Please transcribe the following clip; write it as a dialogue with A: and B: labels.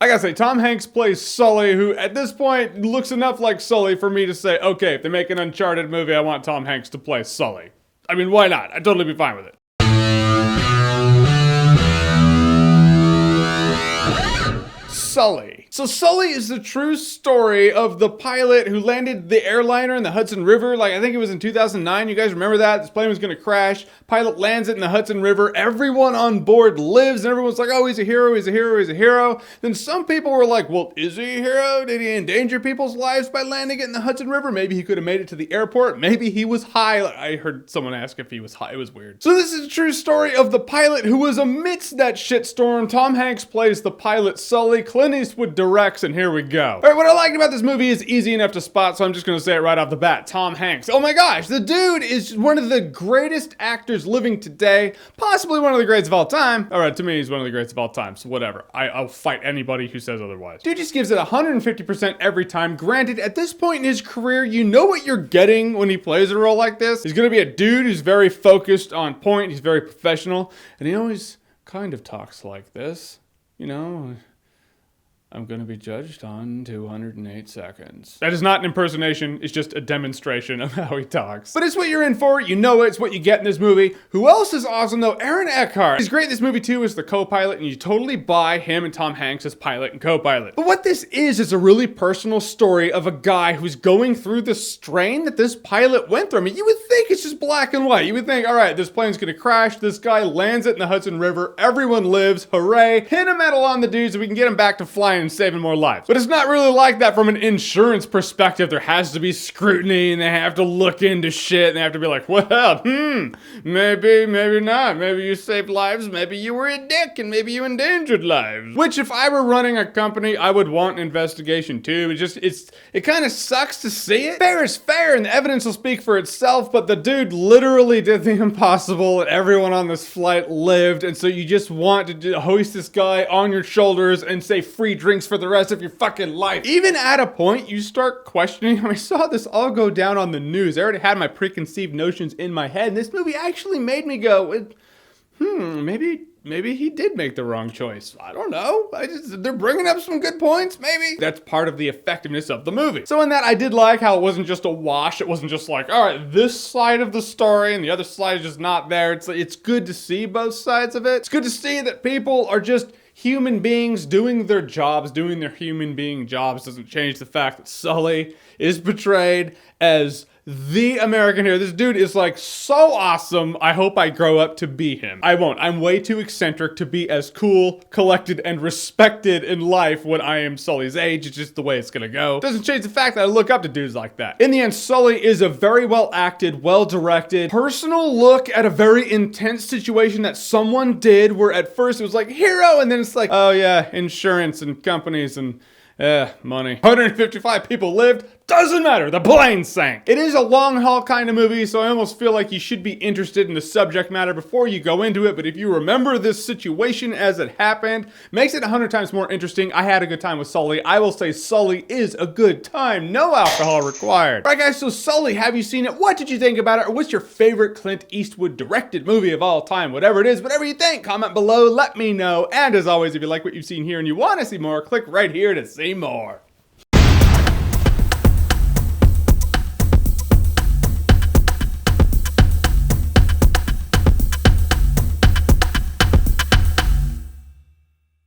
A: I gotta say, Tom Hanks plays Sully, who at this point looks enough like Sully for me to say, okay, if they make an Uncharted movie, I want Tom Hanks to play Sully. I mean, why not? I'd totally be fine with it. Sully. So Sully is the true story of the pilot who landed the airliner in the Hudson River. Like, I think it was in 2009. You guys remember that? This plane was going to crash. Pilot lands it in the Hudson River. Everyone on board lives, and everyone's like, oh, he's a hero, he's a hero, he's a hero. Then some people were like, well, is he a hero? Did he endanger people's lives by landing it in the Hudson River? Maybe he could have made it to the airport. Maybe he was high. I heard someone ask if he was high. It was weird. So this is a true story of the pilot who was amidst that shitstorm. Tom Hanks plays the pilot Sully. Clint Eastwood directs, and here we go. All right, what I liked about this movie is easy enough to spot, so I'm just gonna say it right off the bat. Tom Hanks. Oh my gosh, the dude is one of the greatest actors living today, possibly one of the greats of all time. All right, to me, he's one of the greats of all time, so whatever. I'll fight anybody who says otherwise. Dude just gives it 150% every time. Granted, at this point in his career, you know what you're getting when he plays a role like this. He's gonna be a dude who's very focused on point, he's very professional, and he always kind of talks like this, you know? I'm gonna be judged on 208 seconds. That is not an impersonation, it's just a demonstration of how he talks. But it's what you're in for, you know it's what you get in this movie. Who else is awesome though? Aaron Eckhart. He's great in this movie too as the co-pilot, and you totally buy him and Tom Hanks as pilot and co-pilot. But what this is a really personal story of a guy who's going through the strain that this pilot went through. I mean, you would think it's just black and white. You would think, all right, this plane's gonna crash, this guy lands it in the Hudson River, everyone lives, hooray, pin a medal on the dude so we can get him back to flying and saving more lives. But it's not really like that from an insurance perspective. There has to be scrutiny, and they have to look into shit, and they have to be like, well, maybe, maybe not. Maybe you saved lives, maybe you were a dick, and maybe you endangered lives. Which, if I were running a company, I would want an investigation too. It kind of sucks to see it. Fair is fair, and the evidence will speak for itself, but the dude literally did the impossible, and everyone on this flight lived, and so you just want to hoist this guy on your shoulders and say free drinks for the rest of your fucking life. Even at a point, you start questioning. I saw this all go down on the news. I already had my preconceived notions in my head, and this movie actually made me go, maybe he did make the wrong choice. I don't know. They're bringing up some good points, maybe. That's part of the effectiveness of the movie. So in that, I did like how it wasn't just a wash. It wasn't just like, all right, this side of the story and the other side is just not there. It's good to see both sides of it. It's good to see that people are just human beings doing their jobs, doing their human being jobs. Doesn't change the fact that Sully is portrayed as the American hero. This dude is like so awesome. I hope I grow up to be him. I won't. I'm way too eccentric to be as cool, collected, and respected in life when I am Sully's age. It's just the way it's gonna go. Doesn't change the fact that I look up to dudes like that. In the end, Sully is a very well acted, well directed, personal look at a very intense situation that someone did where at first it was like hero, and then it's like, oh yeah, insurance and companies and money. 155 people lived. Doesn't matter, the plane sank. It is a long haul kind of movie, so I almost feel like you should be interested in the subject matter before you go into it, but if you remember this situation as it happened, makes it 100 times more interesting. I had a good time with Sully. I will say Sully is a good time. No alcohol required. All right guys, so Sully, have you seen it? What did you think about it? Or what's your favorite Clint Eastwood directed movie of all time? Whatever it is, whatever you think, comment below, let me know. And as always, if you like what you've seen here and you want to see more, click right here to see more.